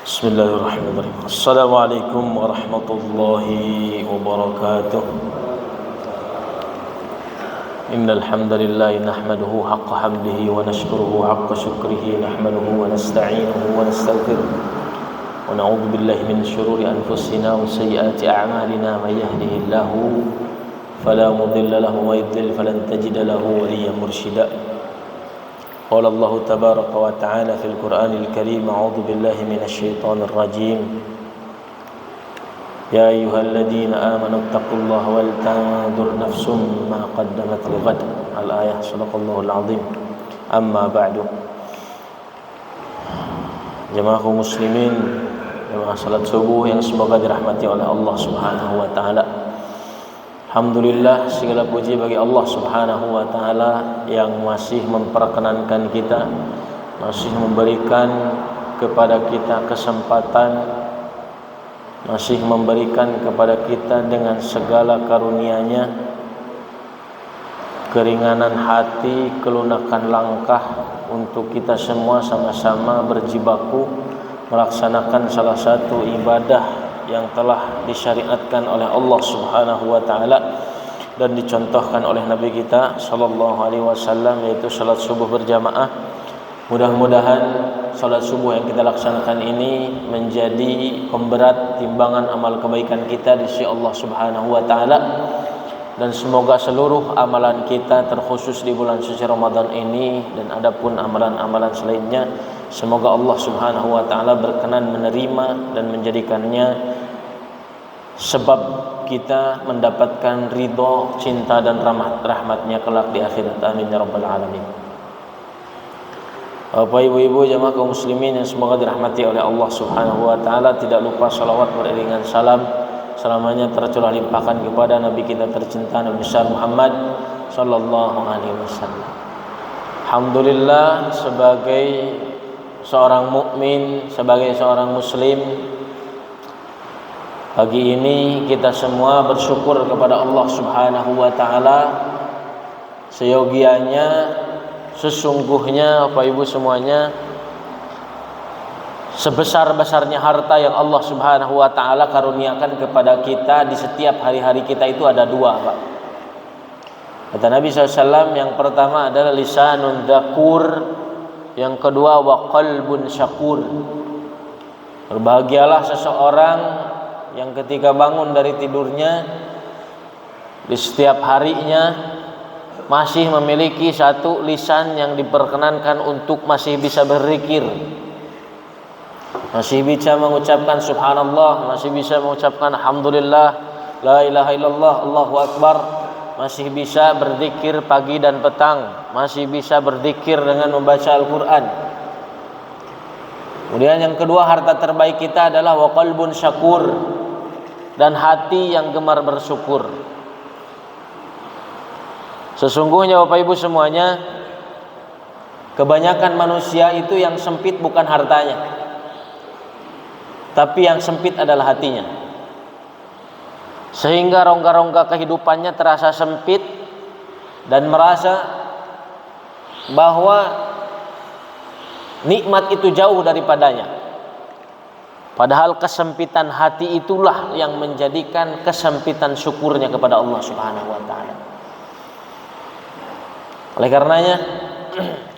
Bismillahirrahmanirrahim. Assalamualaikum warahmatullahi wabarakatuh. Innal hamdalillah nahmaduhu haqqa hamdihi wa nashkuruhu haqqa shukrihi nahmaduhu wa nasta'inuhu wa nastaghfiruh wa na'udzu billahi min shururi anfusina wa sayyiati a'malina may yahdihillahu fala mudilla lahu wa yudlil falan tajida lahu waliyyan mursyida. قال الله تبارك وتعالى في القرآن الكريم أعوذ بالله من الشيطان الرجيم يا أيها الذين آمنوا اتقوا الله ولتنظر نفس ما قدمت لغد الآية صدق الله العظيم أما بعد jemaah muslimin jemaah salat subuh yang semoga dirahmati oleh Allah Subhanahu wa taala. Alhamdulillah, segala puji bagi Allah Subhanahu wa taala yang masih memperkenankan kita, masih memberikan kepada kita kesempatan, masih memberikan kepada kita dengan segala karunia-Nya keringanan hati, kelunakan langkah untuk kita semua sama-sama berjibaku melaksanakan salah satu ibadah yang telah disyariatkan oleh Allah Subhanahu wa taala dan dicontohkan oleh Nabi kita sallallahu alaihi wasallam, yaitu salat subuh berjamaah. Mudah-mudahan salat subuh yang kita laksanakan ini menjadi pemberat timbangan amal kebaikan kita di sisi Allah Subhanahu wa taala, dan semoga seluruh amalan kita terkhusus di bulan suci Ramadan ini dan adapun amalan-amalan selainnya, semoga Allah Subhanahu wa taala berkenan menerima dan menjadikannya sebab kita mendapatkan ridho, cinta dan rahmatnya kelak di akhirat. Amin ya rabbal alamin. Bapak ibu-ibu jemaah kaum muslimin yang semoga dirahmati oleh Allah Subhanahu wa taala, tidak lupa salawat beriringan salam selamanya tercurah limpahkan kepada Nabi kita tercinta Nabi besar Muhammad sallallahu alaihi wasallam. Alhamdulillah, sebagai seorang mukmin, sebagai seorang muslim, pagi ini kita semua bersyukur kepada Allah Subhanahu wa taala seyogianya, sesungguhnya Bapak Ibu semuanya, sebesar-besarnya harta yang Allah Subhanahu wa taala karuniakan kepada kita di setiap hari-hari kita itu ada dua, Pak. Kata Nabi SAW, yang pertama adalah lisanun dzakur, yang kedua wa qalbun syakur. Berbahagialah seseorang yang ketika bangun dari tidurnya di setiap harinya masih memiliki satu lisan yang diperkenankan untuk masih bisa berzikir, masih bisa mengucapkan subhanallah, masih bisa mengucapkan alhamdulillah, la ilaha illallah, Allahu akbar, masih bisa berzikir pagi dan petang, masih bisa berzikir dengan membaca Al-Qur'an. Kemudian yang kedua, harta terbaik kita adalah wa qalbun syakur, dan hati yang gemar bersyukur. Sesungguhnya Bapak Ibu semuanya, kebanyakan manusia itu yang sempit bukan hartanya, tapi yang sempit adalah hatinya. Sehingga rongga-rongga kehidupannya terasa sempit dan merasa bahwa nikmat itu jauh daripadanya. Padahal kesempitan hati itulah yang menjadikan kesempitan syukurnya kepada Allah Subhanahu wa taala. Oleh karenanya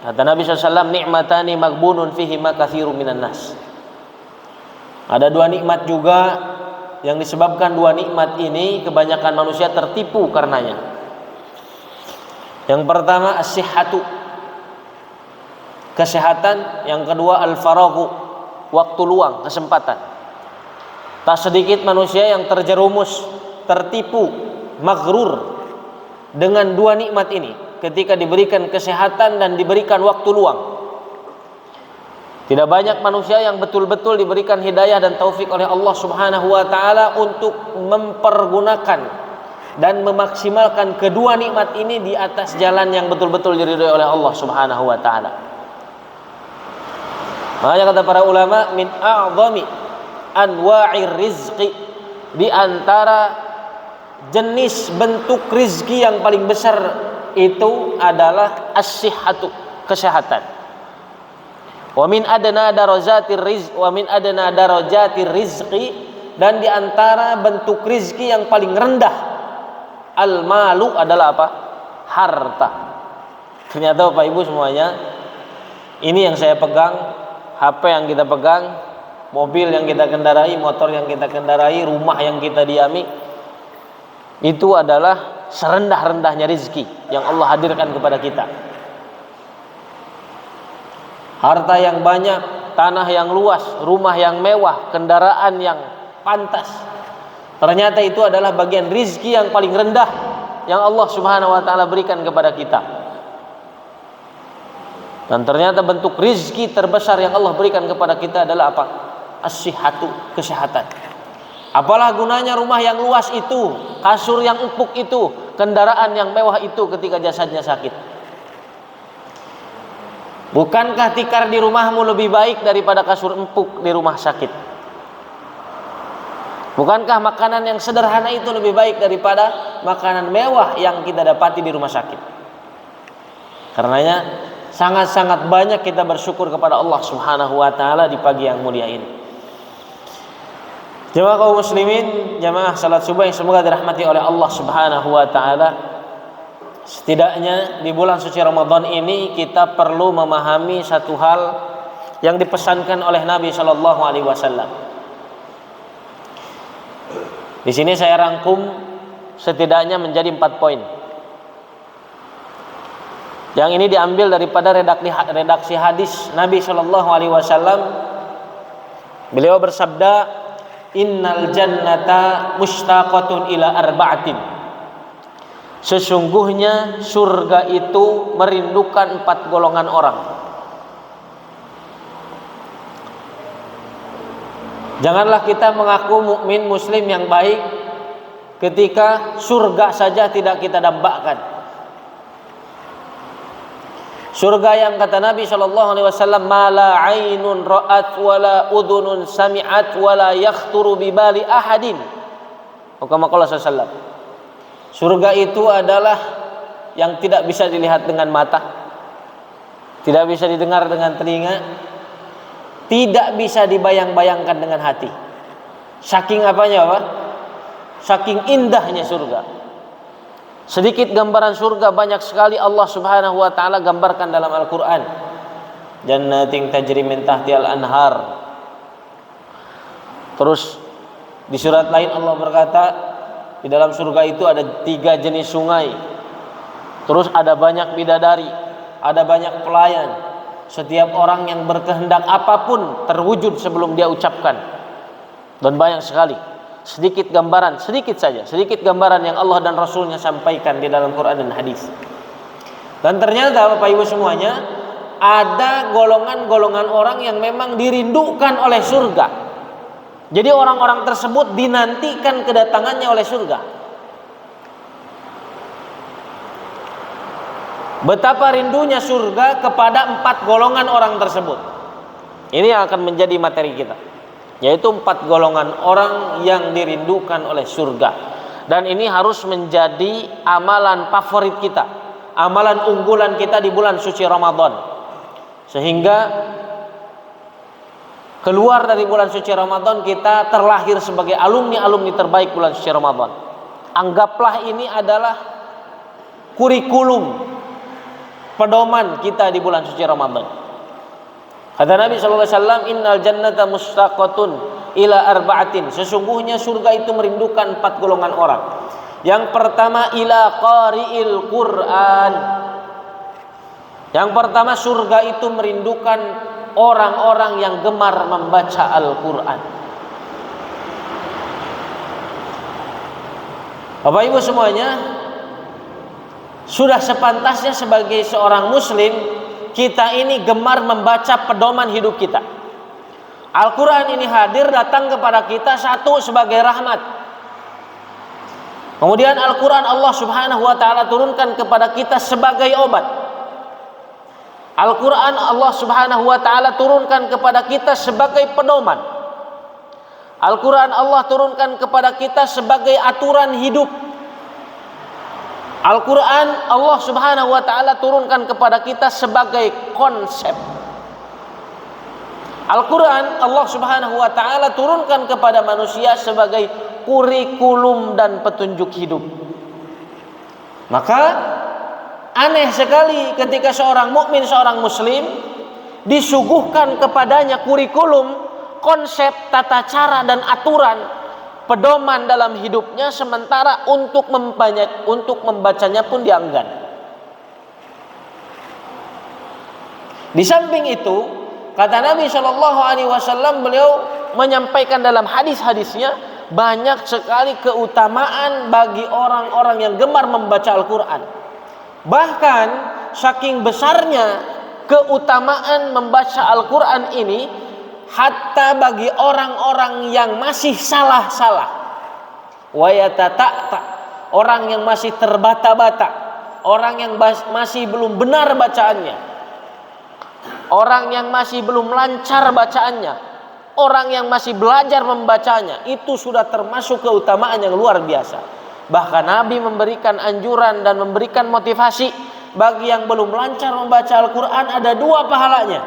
kata Nabi SAW, nikmatani maghbunun fihima katsirun minan nas. Ada dua nikmat juga yang disebabkan dua nikmat ini kebanyakan manusia tertipu karenanya. Yang pertama as-sihhatu, kesehatan. Yang kedua al-faraghu, waktu luang, kesempatan. Tak sedikit manusia yang terjerumus, tertipu, maghrur dengan dua nikmat ini ketika diberikan kesehatan dan diberikan waktu luang. Tidak banyak manusia yang betul-betul diberikan hidayah dan taufik oleh Allah Subhanahu wa taala untuk mempergunakan dan memaksimalkan kedua nikmat ini di atas jalan yang betul-betul diridhoi oleh Allah Subhanahu wa taala. Makanya kata para ulama, min a'zami anwa'ir rizqi, di antara jenis bentuk rizki yang paling besar itu adalah as-sihhatu, kesehatan. Wa min adna darajatir rizqi, dan di antara bentuk rizki yang paling rendah al-malu adalah apa? Harta. Ternyata Bapak Ibu semuanya, ini yang saya pegang, HP yang kita pegang, mobil yang kita kendarai, motor yang kita kendarai, rumah yang kita diami, itu adalah serendah-rendahnya rizki yang Allah hadirkan kepada kita. Harta yang banyak, tanah yang luas, rumah yang mewah, kendaraan yang pantas, ternyata itu adalah bagian rizki yang paling rendah yang Allah Subhanahu wa ta'ala berikan kepada kita. Dan ternyata bentuk rizki terbesar yang Allah berikan kepada kita adalah apa? As-sihhatu, kesehatan. Apalah gunanya rumah yang luas itu, kasur yang empuk itu, kendaraan yang mewah itu ketika jasadnya sakit? Bukankah tikar di rumahmu lebih baik daripada kasur empuk di rumah sakit? Bukankah makanan yang sederhana itu lebih baik daripada makanan mewah yang kita dapati di rumah sakit? Karenanya sangat-sangat banyak kita bersyukur kepada Allah Subhanahu wa ta'ala di pagi yang mulia ini. Jemaah kaum muslimin, jemaah salat subuh yang semoga dirahmati oleh Allah Subhanahu wa ta'ala, setidaknya di bulan suci Ramadan ini kita perlu memahami satu hal yang dipesankan oleh Nabi Shallallahu alaihi wasallam. Di sini saya rangkum setidaknya menjadi 4 poin. Yang ini diambil daripada redaksi hadis Nabi Shallallahu alaihi wasallam. Beliau bersabda, "Innal jannata mushtaqatun ila arba'atin." Sesungguhnya surga itu merindukan 4 golongan orang. Janganlah kita mengaku mukmin muslim yang baik ketika surga saja tidak kita dambakan. Surga yang kata Nabi SAW, "Ma la ainun ra'at wa la udhunun sami'at wa la yakhturu bi bali ahadin." Kama qala sallallahu. Surga itu adalah yang tidak bisa dilihat dengan mata, tidak bisa didengar dengan telinga, tidak bisa dibayang-bayangkan dengan hati. Saking apanya, Pak? Saking indahnya surga. Sedikit gambaran surga banyak sekali Allah Subhanahu wa ta'ala gambarkan dalam Al-Quran. Jannatin tajri min tahtihal anhar. Terus di surat lain Allah berkata, di dalam surga itu ada 3 jenis sungai. Terus ada banyak bidadari, ada banyak pelayan. Setiap orang yang berkehendak apapun terwujud sebelum dia ucapkan. Dan banyak sekali. Sedikit gambaran, sedikit saja, sedikit gambaran yang Allah dan Rasulnya sampaikan di dalam Quran dan hadis. Dan ternyata Bapak Ibu semuanya, ada golongan-golongan orang yang memang dirindukan oleh surga. Jadi orang-orang tersebut dinantikan kedatangannya oleh surga. Betapa rindunya surga kepada 4 golongan orang tersebut. Ini yang akan menjadi materi kita, yaitu 4 golongan orang yang dirindukan oleh surga. Dan ini harus menjadi amalan favorit kita, amalan unggulan kita di bulan suci Ramadan, sehingga keluar dari bulan suci Ramadan kita terlahir sebagai alumni-alumni terbaik bulan suci Ramadan. Anggaplah ini adalah kurikulum pedoman kita di bulan suci Ramadan. Kata Nabi SAW, "Innal jannata mustaqatun ila arba'atin." Sesungguhnya surga itu merindukan 4 golongan orang. Yang pertama, ila qari'il Qur'an. Yang pertama, surga itu merindukan orang-orang yang gemar membaca Al-Quran. Bapak Ibu semuanya, sudah sepantasnya sebagai seorang muslim kita ini gemar membaca pedoman hidup kita. Al-Quran ini hadir datang kepada kita, satu sebagai rahmat. Kemudian Al-Quran Allah Subhanahu wa ta'ala turunkan kepada kita sebagai obat. Al-Quran Allah Subhanahu wa ta'ala turunkan kepada kita sebagai pedoman. Al-Quran Allah turunkan kepada kita sebagai aturan hidup. Al-Quran Allah Subhanahu wa ta'ala turunkan kepada kita sebagai konsep. Al-Quran Allah Subhanahu wa ta'ala turunkan kepada manusia sebagai kurikulum dan petunjuk hidup. Maka aneh sekali ketika seorang mukmin, seorang muslim disuguhkan kepadanya kurikulum, konsep, tata cara dan aturan pedoman dalam hidupnya, sementara untuk membacanya pun dienggan. Di samping itu, kata Nabi Shallallahu Alaihi Wasallam, beliau menyampaikan dalam hadis-hadisnya banyak sekali keutamaan bagi orang-orang yang gemar membaca Al-Quran. Bahkan saking besarnya keutamaan membaca Al-Quran ini, hatta bagi orang-orang yang masih salah-salah, wayatata, orang yang masih terbata-bata, orang yang masih belum benar bacaannya, orang yang masih belum lancar bacaannya, orang yang masih belajar membacanya, itu sudah termasuk keutamaan yang luar biasa. Bahkan Nabi memberikan anjuran dan memberikan motivasi bagi yang belum lancar membaca Al-Quran, ada 2 pahalanya.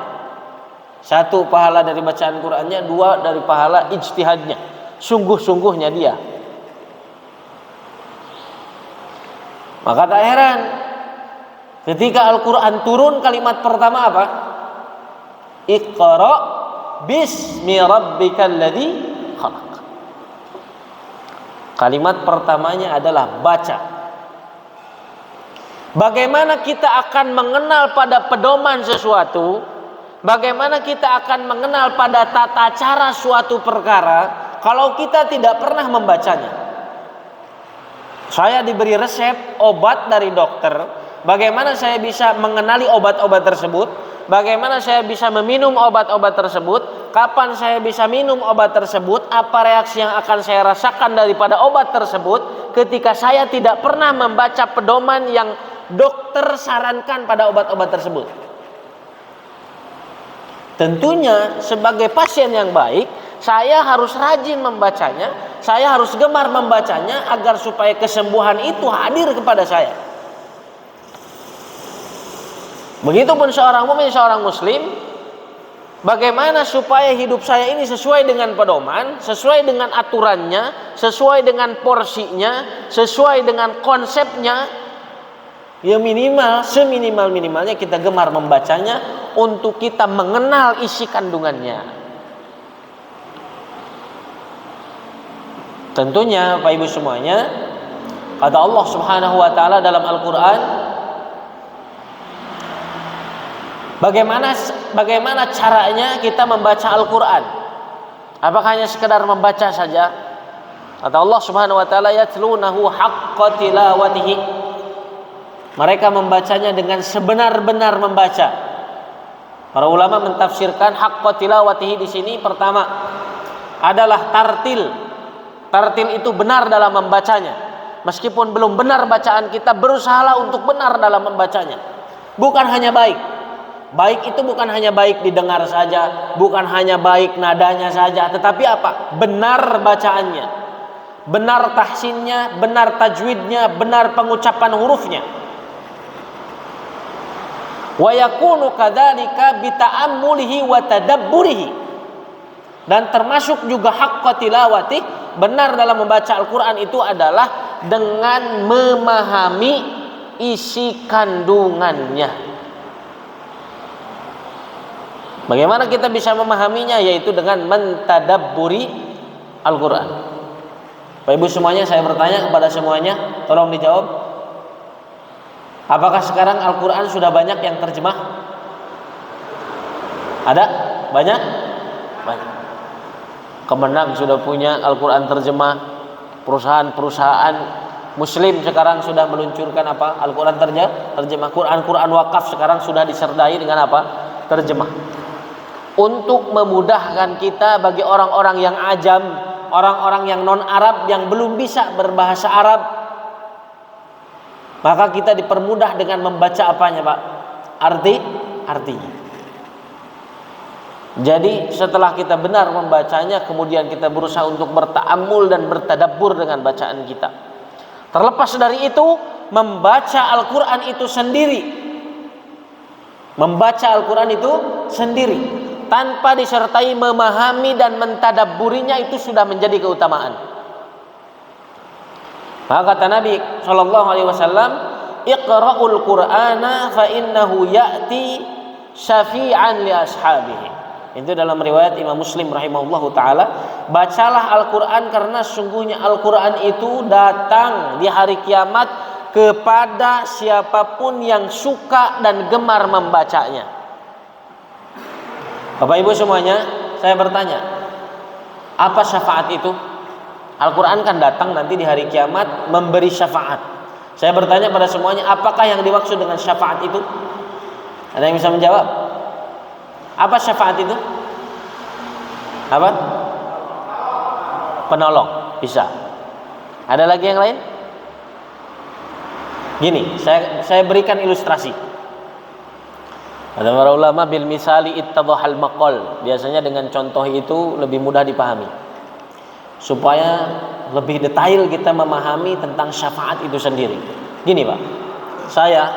1 pahala dari bacaan Qurannya, 2 dari pahala ijtihadnya, sungguh-sungguhnya dia. Maka tak heran ketika Al-Quran turun, kalimat pertama apa? Iqra bismi rabbikal ladzi khalaq. Kalimat pertamanya adalah baca. Bagaimana kita akan mengenal pada pedoman sesuatu, bagaimana kita akan mengenal pada tata cara suatu perkara kalau kita tidak pernah membacanya? Saya diberi resep obat dari dokter, bagaimana saya bisa mengenali obat-obat tersebut? Bagaimana saya bisa meminum obat-obat tersebut? Kapan saya bisa minum obat tersebut? Apa reaksi yang akan saya rasakan daripada obat tersebut ketika saya tidak pernah membaca pedoman yang dokter sarankan pada obat-obat tersebut? Tentunya sebagai pasien yang baik, saya harus rajin membacanya, saya harus gemar membacanya agar supaya kesembuhan itu hadir kepada saya. Begitupun seorang mukmin, seorang muslim, bagaimana supaya hidup saya ini sesuai dengan pedoman, sesuai dengan aturannya, sesuai dengan porsinya, sesuai dengan konsepnya. Ya minimal, seminimal-minimalnya kita gemar membacanya untuk kita mengenal isi kandungannya. Tentunya Bapak Ibu semuanya, kata Allah Subhanahu wa taala dalam Al-Qur'an, bagaimana caranya kita membaca Al-Qur'an? Apakah hanya sekedar membaca saja? Kata Allah Subhanahu wa taala, yatlunahu haqqa tilawatihi. Mereka membacanya dengan sebenar-benar membaca. Para ulama mentafsirkan haqqa tilawatihi di sini pertama adalah tartil. Tartil itu benar dalam membacanya. Meskipun belum benar bacaan kita, berusahalah untuk benar dalam membacanya. Bukan hanya baik. Baik itu bukan hanya baik didengar saja, bukan hanya baik nadanya saja, tetapi apa? Benar bacaannya, benar tahsinnya, benar tajwidnya, benar pengucapan hurufnya. Wa yakunu kadzalika bi ta'ammulihi wa tadabburihi. Dan termasuk juga haqqa tilawati, benar dalam membaca Al-Qur'an itu adalah dengan memahami isi kandungannya. Bagaimana kita bisa memahaminya? Yaitu dengan mentadabburi Al-Quran. Bapak Ibu semuanya, saya bertanya kepada semuanya, tolong dijawab. Apakah sekarang Al-Quran sudah banyak yang terjemah? Ada? Banyak? Banyak. Kemenang sudah punya Al-Quran terjemah. Perusahaan-perusahaan Muslim sekarang sudah meluncurkan apa? Al-Quran terjemah. Quran wakaf sekarang sudah disertai dengan apa? Terjemah. Untuk memudahkan kita bagi orang-orang yang ajam, orang-orang yang non-Arab yang belum bisa berbahasa Arab, maka kita dipermudah dengan membaca apanya, Pak? Artinya. Jadi setelah kita benar membacanya, kemudian kita berusaha untuk berta'ammul dan bertadabbur dengan bacaan kita. Terlepas dari itu, membaca Al-Quran itu sendiri. Membaca Al-Quran itu sendiri tanpa disertai memahami dan mentadabburinya itu sudah menjadi keutamaan. Maka kata Nabi sallallahu alaihi wasallam, "Iqra'ul Qur'ana fa innahu ya'ti syafi'an li ashabihi." Itu dalam riwayat Imam Muslim rahimahullahu taala, bacalah Al-Qur'an karena sungguhnya Al-Qur'an itu datang di hari kiamat kepada siapapun yang suka dan gemar membacanya. Bapak Ibu semuanya, saya bertanya, apa syafaat itu? Al-Quran kan datang nanti di hari kiamat memberi syafaat. Saya bertanya pada semuanya, apakah yang dimaksud dengan syafaat itu? Ada yang bisa menjawab? Apa syafaat itu? Apa? Penolong, bisa. Ada lagi yang lain? Gini, saya berikan ilustrasi. Ada para ulama bil misali ittadhahal maqal. Biasanya dengan contoh itu lebih mudah dipahami. Supaya lebih detail kita memahami tentang syafaat itu sendiri. Gini Pak, saya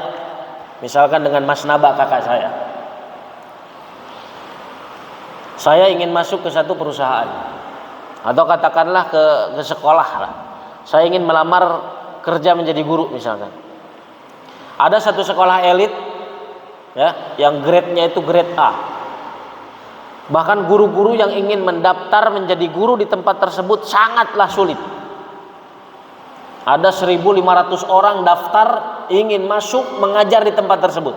misalkan dengan Mas Naba kakak saya ingin masuk ke satu perusahaan atau katakanlah ke sekolah lah. Saya ingin melamar kerja menjadi guru misalkan. Ada satu sekolah elit ya, yang grade-nya itu grade A. Bahkan guru-guru yang ingin mendaftar menjadi guru di tempat tersebut sangatlah sulit. Ada 1.500 orang daftar ingin masuk mengajar di tempat tersebut.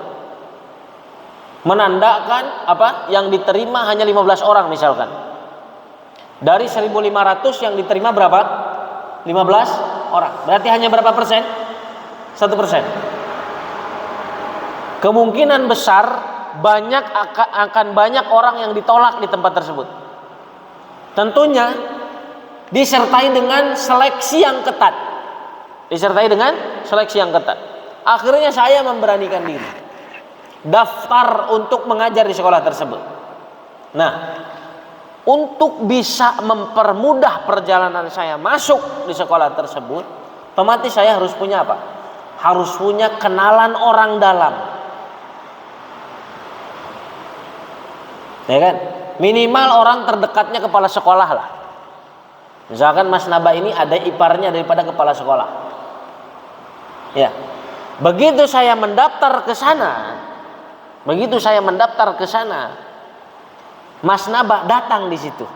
Menandakan apa? Yang diterima hanya 15 orang misalkan. Dari 1.500 yang diterima berapa? 15 orang. Berarti hanya berapa persen? 1%. Kemungkinan besar akan banyak orang yang ditolak di tempat tersebut. Tentunya disertai dengan seleksi yang ketat. Akhirnya saya memberanikan diri daftar untuk mengajar di sekolah tersebut. Nah, untuk bisa mempermudah perjalanan saya masuk di sekolah tersebut, otomatis saya harus punya apa? Harus punya kenalan orang dalam. Ya kan? Minimal orang terdekatnya kepala sekolah lah. Misalkan Mas Naba ini ada iparnya daripada kepala sekolah. Ya. Begitu saya mendaftar ke sana, Mas Naba datang di situ.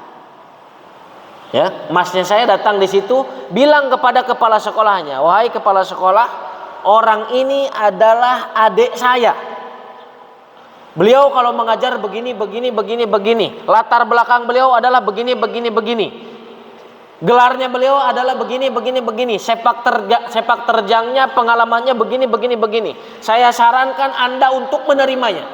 Ya, masnya saya datang di situ, bilang kepada kepala sekolahnya, "Wahai kepala sekolah, orang ini adalah adik saya. Beliau kalau mengajar begini. Latar belakang beliau adalah begini. Gelarnya beliau adalah begini. Sepak terjangnya, pengalamannya begini. Saya sarankan Anda untuk menerimanya.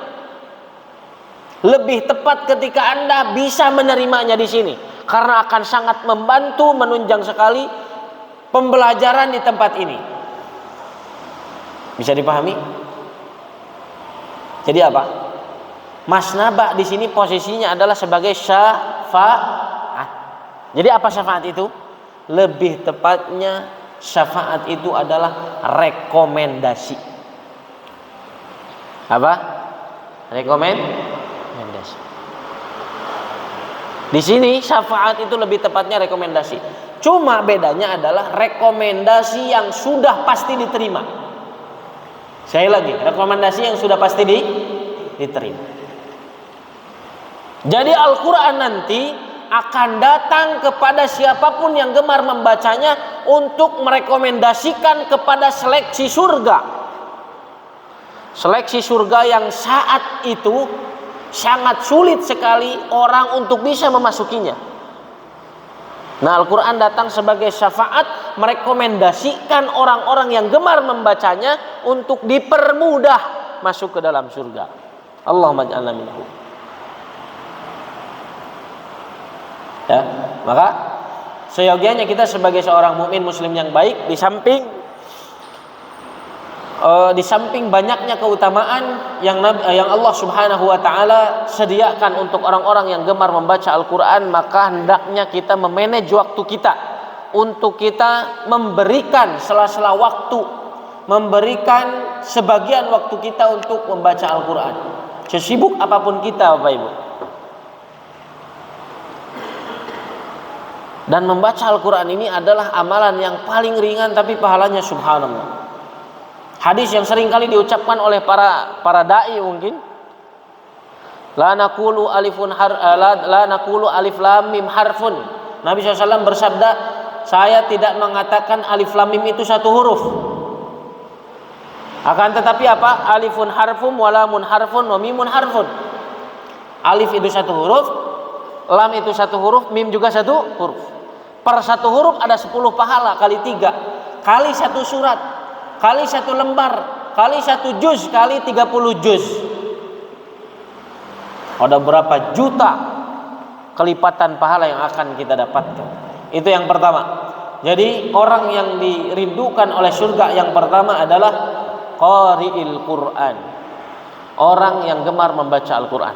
Lebih tepat ketika Anda bisa menerimanya di sini, karena akan sangat membantu, menunjang sekali pembelajaran di tempat ini." Bisa dipahami? Jadi apa? Mas Naba di sini posisinya adalah sebagai syafaat. Jadi apa syafaat itu? Lebih tepatnya syafaat itu adalah rekomendasi. Apa? Rekomendasi. Di sini syafaat itu lebih tepatnya rekomendasi. Cuma bedanya adalah rekomendasi yang sudah pasti diterima. Sekali lagi, rekomendasi yang sudah pasti diterima. Jadi Al-Quran nanti akan datang kepada siapapun yang gemar membacanya untuk merekomendasikan kepada seleksi surga. Seleksi surga yang saat itu sangat sulit sekali orang untuk bisa memasukinya. Nah, Al-Quran datang sebagai syafaat merekomendasikan orang-orang yang gemar membacanya untuk dipermudah masuk ke dalam surga. Allahumma ja'alna minhum. Ya, maka seyogianya kita sebagai seorang mukmin muslim yang baik, di samping banyaknya keutamaan yang Allah Subhanahu wa taala sediakan untuk orang-orang yang gemar membaca Al-Qur'an, maka hendaknya kita memanage waktu kita untuk kita memberikan sela-sela waktu, memberikan sebagian waktu kita untuk membaca Al-Qur'an. Sesibuk apapun kita, Bapak Ibu. Dan membaca Al-Quran ini adalah amalan yang paling ringan tapi pahalanya subhanallah. Hadis yang sering kali diucapkan oleh para dai mungkin, la naqulu alif lam mim harfun. Nabi SAW bersabda, saya tidak mengatakan alif lam mim itu satu huruf. Akan tetapi apa? Alifun harfun wa lamun harfun wa mimun harfun. Alif itu satu huruf, lam itu satu huruf, mim juga satu huruf. Per satu huruf ada 10 pahala kali 3, kali satu surat, kali satu lembar, kali satu juz, kali 30 juz. Ada berapa juta kelipatan pahala yang akan kita dapatkan. Itu yang pertama. Jadi orang yang dirindukan oleh surga yang pertama adalah qari'il Quran, orang yang gemar membaca Al-Quran.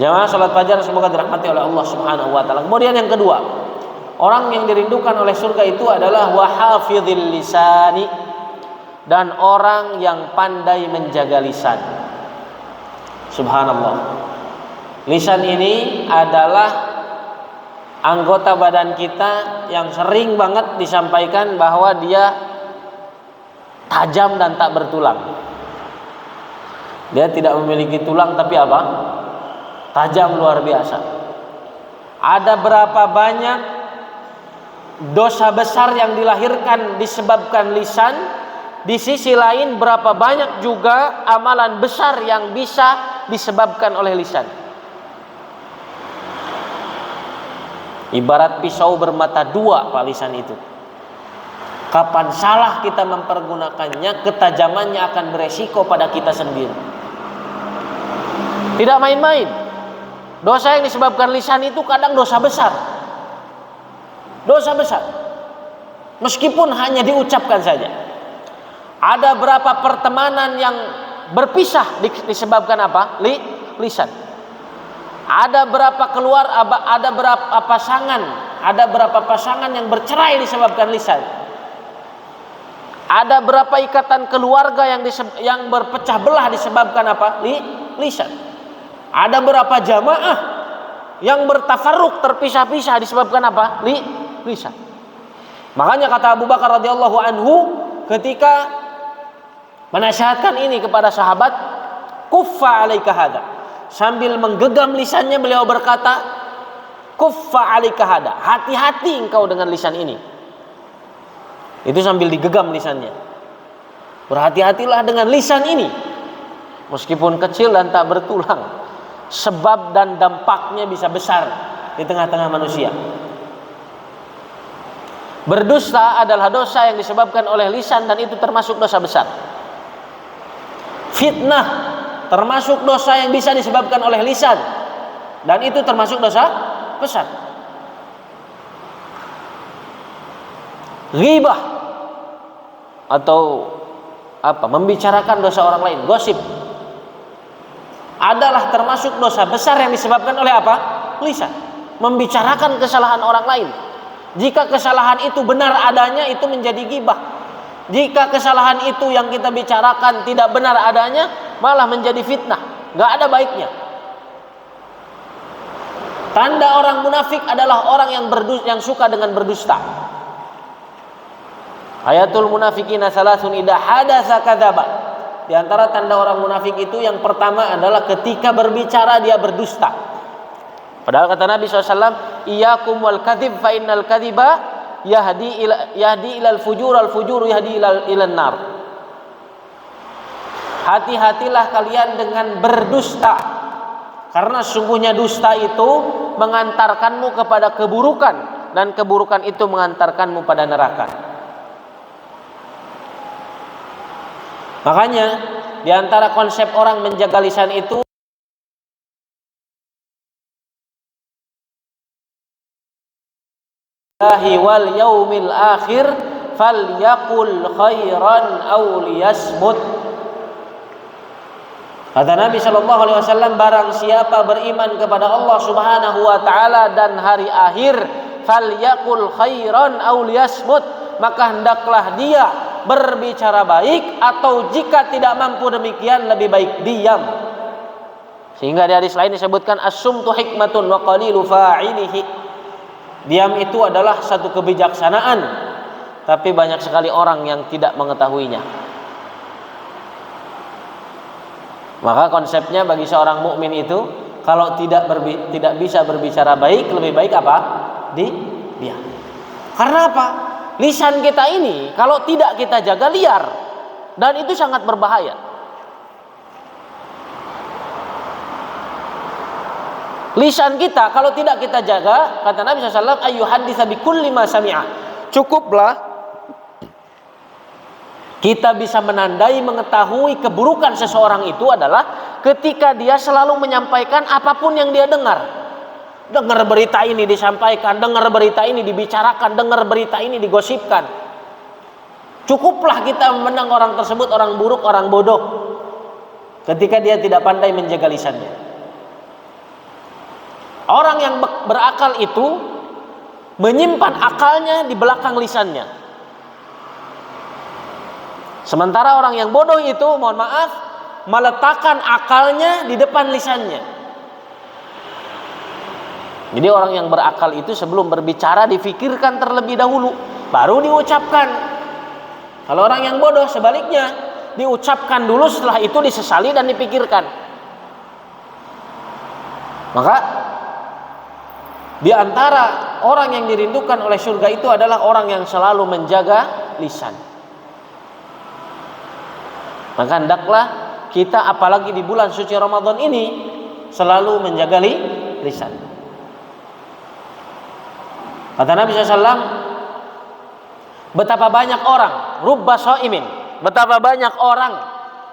Jamaah salat fajar semoga dirahmati oleh Allah Subhanahu wa taala. Kemudian yang kedua, orang yang dirindukan oleh surga itu adalah wahafidhil lisani, dan orang yang pandai menjaga lisan. Subhanallah. Lisan ini adalah anggota badan kita yang sering banget disampaikan bahwa dia tajam dan tak bertulang. Dia tidak memiliki tulang tapi apa? Tajam luar biasa. Ada berapa banyak dosa besar yang dilahirkan disebabkan lisan, di sisi lain berapa banyak juga amalan besar yang bisa disebabkan oleh lisan. Ibarat pisau bermata dua Pak lisan itu. Kapan salah kita mempergunakannya, ketajamannya akan beresiko pada kita sendiri. Tidak main-main. Dosa yang disebabkan lisan itu kadang dosa besar. Dosa besar. Meskipun hanya diucapkan saja. Ada berapa pertemanan yang berpisah disebabkan apa? Lisan. Ada berapa pasangan yang bercerai disebabkan lisan. Ada berapa ikatan keluarga yang berpecah belah disebabkan apa? Lisan. Ada berapa jamaah yang bertafarruq, terpisah-pisah disebabkan apa? Lisan. Makanya kata Abu Bakar radhiyallahu anhu ketika menasihatkan ini kepada sahabat, kuffa alaika hada. Sambil menggenggam lisannya beliau berkata, kuffa alaika hada. Hati-hati engkau dengan lisan ini. Itu sambil digenggam lisannya. Berhati-hatilah dengan lisan ini. Meskipun kecil dan tak bertulang, sebab dan dampaknya bisa besar di tengah-tengah manusia. Berdusta adalah dosa yang disebabkan oleh lisan dan itu termasuk dosa besar. Fitnah termasuk dosa yang bisa disebabkan oleh lisan dan itu termasuk dosa besar. Ghibah atau membicarakan dosa orang lain, gosip, adalah termasuk dosa besar yang disebabkan oleh apa? Lisan. Membicarakan kesalahan orang lain. Jika kesalahan itu benar adanya, itu menjadi ghibah. Jika kesalahan itu yang kita bicarakan tidak benar adanya, malah menjadi fitnah. Gak ada baiknya. Tanda orang munafik adalah orang yang suka dengan berdusta. Ayatul munafikina salasun idza hadatsa kadzaba. Di antara tanda orang munafik itu yang pertama adalah ketika berbicara dia berdusta. Padahal kata Nabi SAW, iyyakum wal kadzib fa innal kadziba yahdi ilal fujur, al fujur yahdi ilan nar. Hati-hatilah kalian dengan berdusta, karena sungguhnya dusta itu mengantarkanmu kepada keburukan dan keburukan itu mengantarkanmu pada neraka. Makanya di antara konsep orang menjaga lisan itu wal yaumil akhir falyaqul khairan aw liyasmut. Kata Nabi sallallahu alaihi wasallam, barang siapa beriman kepada Allah Subhanahu wa taala dan hari akhir, falyaqul khairan aw liyasmut, maka hendaklah dia berbicara baik, atau jika tidak mampu demikian lebih baik diam. Sehingga di hadis lain disebutkan as-sumtu hikmatun wa qalilu fa'ilihi. Diam itu adalah satu kebijaksanaan, tapi banyak sekali orang yang tidak mengetahuinya. Maka konsepnya bagi seorang mukmin itu, kalau tidak bisa berbicara baik, lebih baik apa? Diam. Karena apa? Lisan kita ini kalau tidak kita jaga liar, dan itu sangat berbahaya. Lisan kita kalau tidak kita jaga, kata Nabi SAW, ayyuhaditsa bikulli ma sami'a. Cukuplah kita bisa menandai, mengetahui keburukan seseorang itu adalah ketika dia selalu menyampaikan apapun yang dia dengar. Dengar berita ini disampaikan, dengar berita ini dibicarakan, dengar berita ini digosipkan. Cukuplah kita memandang orang tersebut orang buruk, orang bodoh, ketika dia tidak pandai menjaga lisannya. Orang yang berakal itu menyimpan akalnya di belakang lisannya. Sementara orang yang bodoh itu, mohon maaf, meletakkan akalnya di depan lisannya. Jadi orang yang berakal itu sebelum berbicara difikirkan terlebih dahulu, baru diucapkan. Kalau orang yang bodoh sebaliknya, diucapkan dulu, setelah itu disesali dan dipikirkan. Maka di antara orang yang dirindukan oleh surga itu adalah orang yang selalu menjaga lisan. Maka hendaklah kita, apalagi di bulan suci Ramadan ini, selalu menjaga lisan. Kata Nabi SAW, betapa banyak orang, rubba shaimin, betapa banyak orang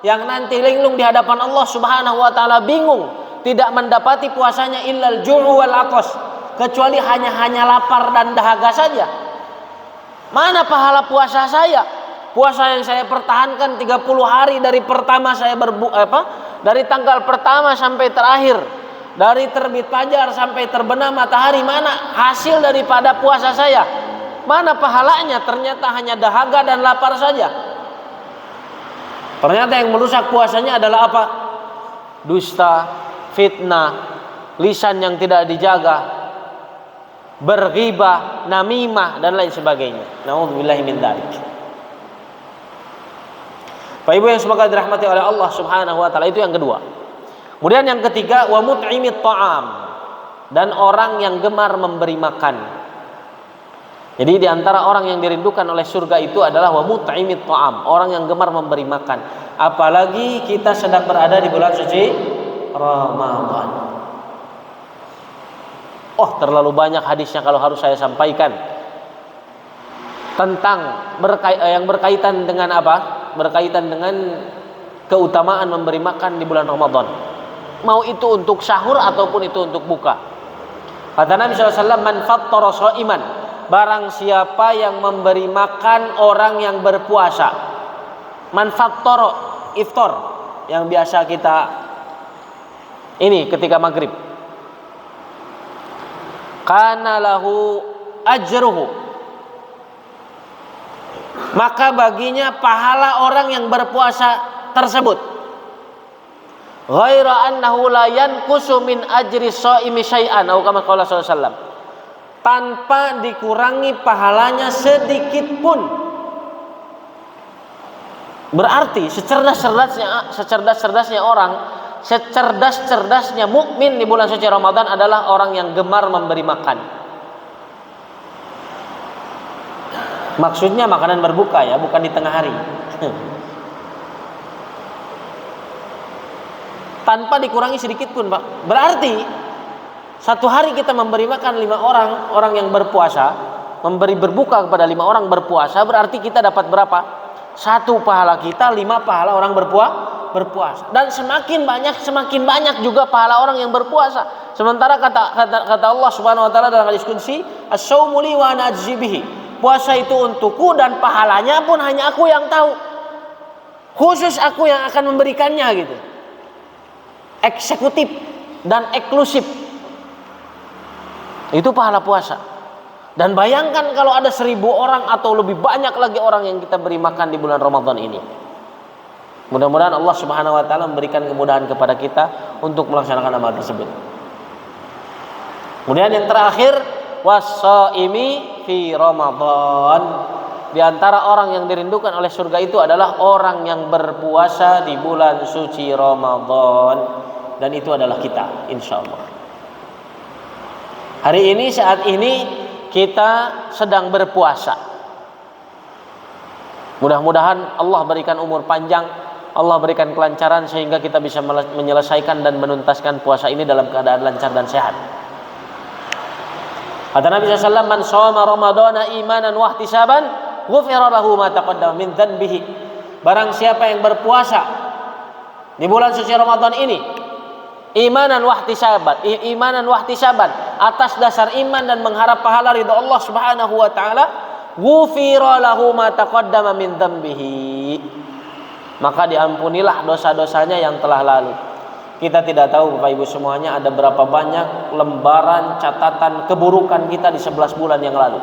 yang nanti linglung di hadapan Allah Subhanahu wa taala, bingung, tidak mendapati puasanya illal ju'u wal atas, kecuali hanya lapar dan dahaga saja. Mana pahala puasa saya? Puasa yang saya pertahankan 30 hari dari pertama saya dari tanggal pertama sampai terakhir, dari terbit fajar sampai terbenam matahari, mana hasil daripada puasa saya? Mana pahalanya? Ternyata hanya dahaga dan lapar saja. Ternyata yang merusak puasanya adalah apa? Dusta, fitnah, lisan yang tidak dijaga, berghibah, namimah, dan lain sebagainya. Nauzubillahi min dzalik. Pak Ibu yang semoga dirahmati oleh Allah Subhanahu wa taala, itu yang kedua. Kemudian yang ketiga, wa mut'imit ta'am, dan orang yang gemar memberi makan. Jadi di antara orang yang dirindukan oleh surga itu adalah wa mut'imit ta'am, orang yang gemar memberi makan. Apalagi kita sedang berada di bulan suci Ramadan. Oh, terlalu banyak hadisnya kalau harus saya sampaikan tentang yang berkaitan dengan apa? Berkaitan dengan keutamaan memberi makan di bulan Ramadan. Mau itu untuk sahur ataupun itu untuk buka. Kata Nabi SAW, man fattara shaiman, barang siapa yang memberi makan orang yang berpuasa. Man fattara, iftar, yang biasa kita ini ketika maghrib. Kana lahu ajruhu, maka baginya pahala orang yang berpuasa tersebut. Ghaira annahu la yanqusu min ajri shaimi syai'an, atau kama qala sallallahu alaihi wasallam, tanpa dikurangi pahalanya sedikit pun. Berarti secerdas-cerdasnya orang, secerdas-cerdasnya mukmin di bulan suci Ramadan adalah orang yang gemar memberi makan. Maksudnya makanan berbuka ya, bukan di tengah hari. Tanpa dikurangi sedikit pun, Pak. Berarti satu hari kita memberi makan 5 orang yang berpuasa, memberi berbuka kepada 5 orang berpuasa, berarti kita dapat berapa? 1 pahala kita, 5 pahala orang berpuasa. Dan semakin banyak juga pahala orang yang berpuasa. Sementara kata Allah Subhanahu wa taala dalam hadis qudsi, as-saumu li wa ana ajzi bihi. Puasa itu untukku dan pahalanya pun hanya aku yang tahu. Khusus aku yang akan memberikannya gitu. Eksekutif dan eksklusif. Itu pahala puasa. Dan bayangkan kalau ada 1000 orang atau lebih banyak lagi orang yang kita beri makan di bulan Ramadan ini. Mudah-mudahan Allah Subhanahu wa taala memberikan kemudahan kepada kita untuk melaksanakan amal tersebut. Kemudian yang terakhir, was-shaimi fi Ramadan. Di antara orang yang dirindukan oleh surga itu adalah orang yang berpuasa di bulan suci Ramadan, dan itu adalah kita, insyaallah. Hari ini, saat ini kita sedang berpuasa. Mudah-mudahan Allah berikan umur panjang, Allah berikan kelancaran sehingga kita bisa menyelesaikan dan menuntaskan puasa ini dalam keadaan lancar dan sehat. Kata Nabi SAW, man shoma ramadana imanan wa ihtisaban ghufira lahu ma taqaddama min dzanbihi. Barang siapa yang berpuasa di bulan suci Ramadan ini imanan wa ihtisaban, atas dasar iman dan mengharap pahala ridha Allah Subhanahu wa taala, ghufira lahu ma taqaddama min dzanbihi, maka diampunilah dosa-dosanya yang telah lalu. Kita tidak tahu Bapak Ibu semuanya ada berapa banyak lembaran catatan keburukan kita di 11 bulan yang lalu.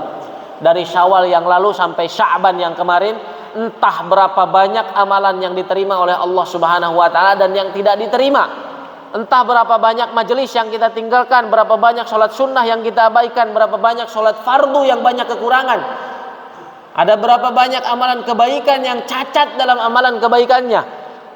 Dari Syawal yang lalu sampai Sya'ban yang kemarin, entah berapa banyak amalan yang diterima oleh Allah Subhanahu wa taala dan yang tidak diterima. Entah berapa banyak majelis yang kita tinggalkan, berapa banyak sholat sunnah yang kita abaikan, berapa banyak sholat fardu yang banyak kekurangan. Ada berapa banyak amalan kebaikan yang cacat dalam amalan kebaikannya.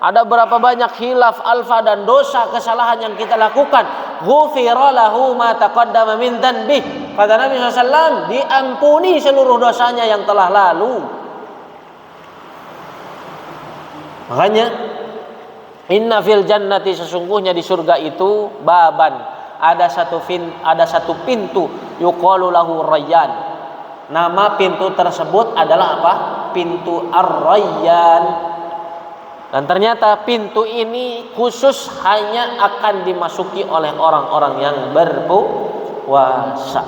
Ada berapa banyak khilaf, alfa dan dosa kesalahan yang kita lakukan. Ghufira lahu ma taqaddama min dzanbih. Kata Nabi SAW, diampuni seluruh dosanya yang telah lalu. Makanya inna fil jannati, sesungguhnya di surga itu, baban, ada satu pintu, yuqalu lahu Rayyan. Nama pintu tersebut adalah apa? Pintu Ar-Rayyan. Dan ternyata pintu ini khusus hanya akan dimasuki oleh orang-orang yang berpuasa.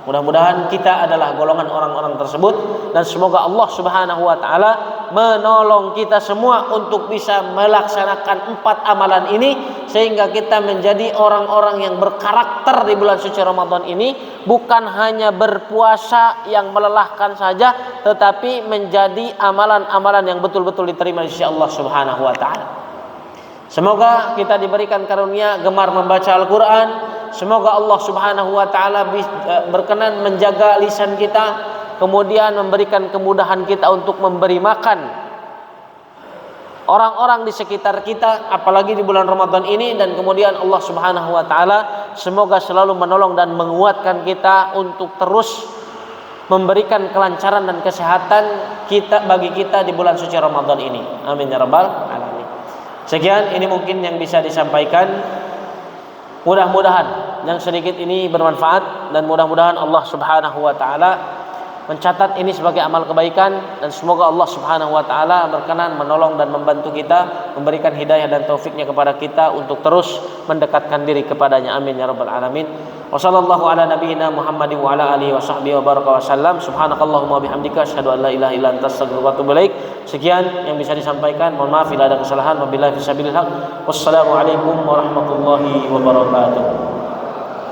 Mudah-mudahan kita adalah golongan orang-orang tersebut, dan semoga Allah Subhanahu wa taala menolong kita semua untuk bisa melaksanakan 4 amalan ini sehingga kita menjadi orang-orang yang berkarakter di bulan suci Ramadan ini, bukan hanya berpuasa yang melelahkan saja, tetapi menjadi amalan-amalan yang betul-betul diterima di sisi Allah Subhanahu wa taala. Semoga kita diberikan karunia gemar membaca Al-Quran. Semoga Allah Subhanahu wa taala berkenan menjaga lisan kita, kemudian memberikan kemudahan kita untuk memberi makan orang-orang di sekitar kita, apalagi di bulan Ramadan ini. Dan kemudian Allah Subhanahu wa taala semoga selalu menolong dan menguatkan kita untuk terus memberikan kelancaran dan kesehatan bagi kita di bulan suci Ramadan ini. Amin ya rabbal alamin. Sekian, ini mungkin yang bisa disampaikan. Mudah-mudahan yang sedikit ini bermanfaat, dan mudah-mudahan Allah Subhanahu wa taala mencatat ini sebagai amal kebaikan, dan semoga Allah Subhanahu wa taala berkenan menolong dan membantu kita, memberikan hidayah dan taufiknya kepada kita untuk terus mendekatkan diri kepadanya. Amin ya rabbal alamin. Wassallallahu ala nabiyyina Muhammadin wa ala alihi wa sahbihi wa baraka wa sallam. Subhanakallahumma bihamdika asyhadu an la ilaha illa anta astaghfiruka wa atubu ilaik. Sekian yang bisa disampaikan, mohon maaf bila ada kesalahan. Wabillahi fisabilillah. Wassalamualaikum warahmatullahi wabarakatuh.